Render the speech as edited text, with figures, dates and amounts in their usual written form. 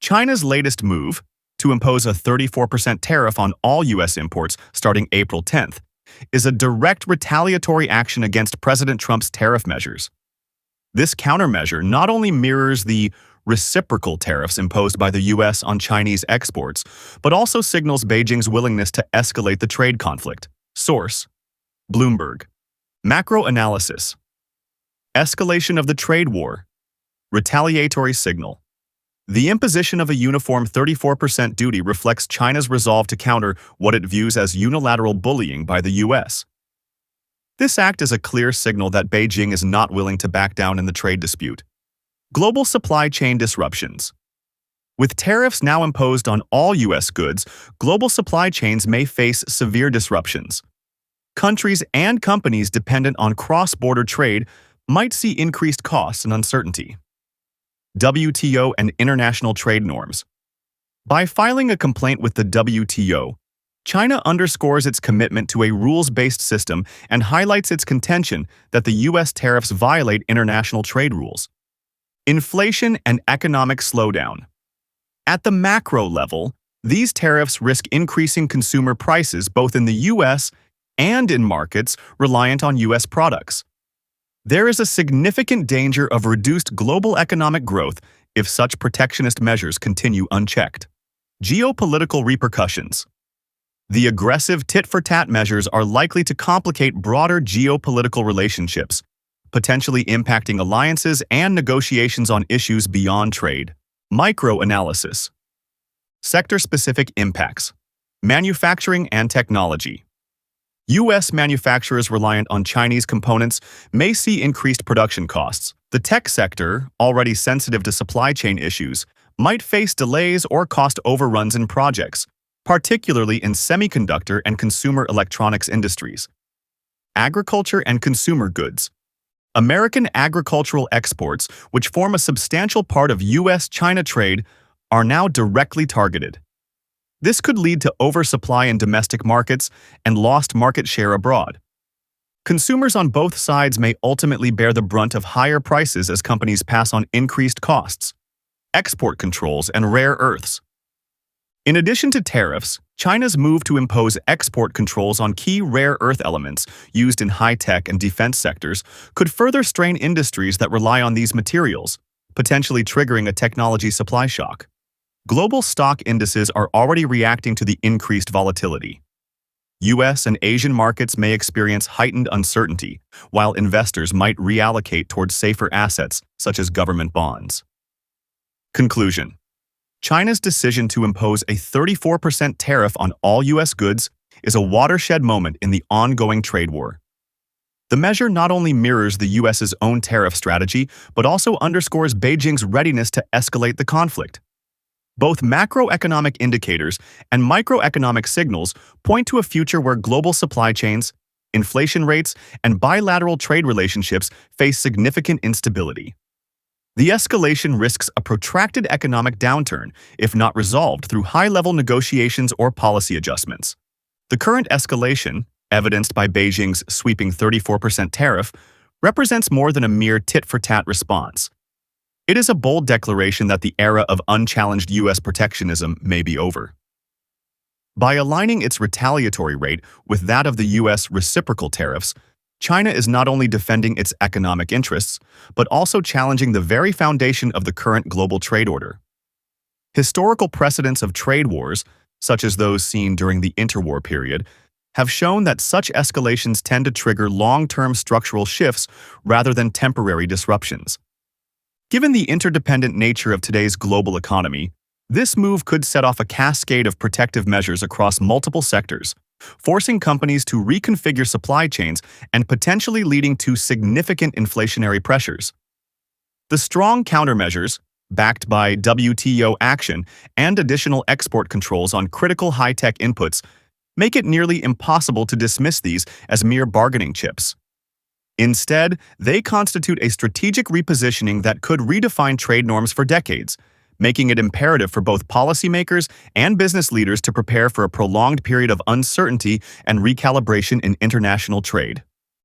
China's latest move, to impose a 34% tariff on all U.S. imports starting April 10th, is a direct retaliatory action against President Trump's tariff measures. This countermeasure not only mirrors the reciprocal tariffs imposed by the U.S. on Chinese exports, but also signals Beijing's willingness to escalate the trade conflict. Source: Bloomberg. Macro analysis. Escalation of the trade war. Retaliatory signal. The imposition of a uniform 34% duty reflects China's resolve to counter what it views as unilateral bullying by the U.S. This act is a clear signal that Beijing is not willing to back down in the trade dispute. Global supply chain disruptions. With tariffs now imposed on all U.S. goods, global supply chains may face severe disruptions. Countries and companies dependent on cross-border trade might see increased costs and uncertainty. WTO and international trade norms. By filing a complaint with the WTO, China underscores its commitment to a rules-based system and highlights its contention that the U.S. tariffs violate international trade rules. Inflation and economic slowdown. At the macro level, these tariffs risk increasing consumer prices both in the U.S. and in markets reliant on U.S. products. There is a significant danger of reduced global economic growth if such protectionist measures continue unchecked. Geopolitical repercussions. The aggressive tit-for-tat measures are likely to complicate broader geopolitical relationships, potentially impacting alliances and negotiations on issues beyond trade. Micro-analysis. Sector-specific impacts. Manufacturing and technology. U.S. manufacturers reliant on Chinese components may see increased production costs. The tech sector, already sensitive to supply chain issues, might face delays or cost overruns in projects, particularly in semiconductor and consumer electronics industries. Agriculture and consumer goods. American agricultural exports, which form a substantial part of U.S.-China trade, are now directly targeted. This could lead to oversupply in domestic markets and lost market share abroad. Consumers on both sides may ultimately bear the brunt of higher prices as companies pass on increased costs. Export controls and rare earths. In addition to tariffs, China's move to impose export controls on key rare earth elements used in high-tech and defense sectors could further strain industries that rely on these materials, potentially triggering a technology supply shock. Global stock indices are already reacting to the increased volatility. U.S. and Asian markets may experience heightened uncertainty, while investors might reallocate towards safer assets such as government bonds. Conclusion. China's decision to impose a 34% tariff on all U.S. goods is a watershed moment in the ongoing trade war. The measure not only mirrors the U.S.'s own tariff strategy, but also underscores Beijing's readiness to escalate the conflict. Both macroeconomic indicators and microeconomic signals point to a future where global supply chains, inflation rates, and bilateral trade relationships face significant instability. The escalation risks a protracted economic downturn if not resolved through high-level negotiations or policy adjustments. The current escalation, evidenced by Beijing's sweeping 34% tariff, represents more than a mere tit-for-tat response. It is a bold declaration that the era of unchallenged U.S. protectionism may be over. By aligning its retaliatory rate with that of the U.S. reciprocal tariffs, China is not only defending its economic interests, but also challenging the very foundation of the current global trade order. Historical precedents of trade wars, such as those seen during the interwar period, have shown that such escalations tend to trigger long-term structural shifts rather than temporary disruptions. Given the interdependent nature of today's global economy, this move could set off a cascade of protective measures across multiple sectors, forcing companies to reconfigure supply chains and potentially leading to significant inflationary pressures. The strong countermeasures, backed by WTO action and additional export controls on critical high-tech inputs, make it nearly impossible to dismiss these as mere bargaining chips. Instead, they constitute a strategic repositioning that could redefine trade norms for decades, making it imperative for both policymakers and business leaders to prepare for a prolonged period of uncertainty and recalibration in international trade.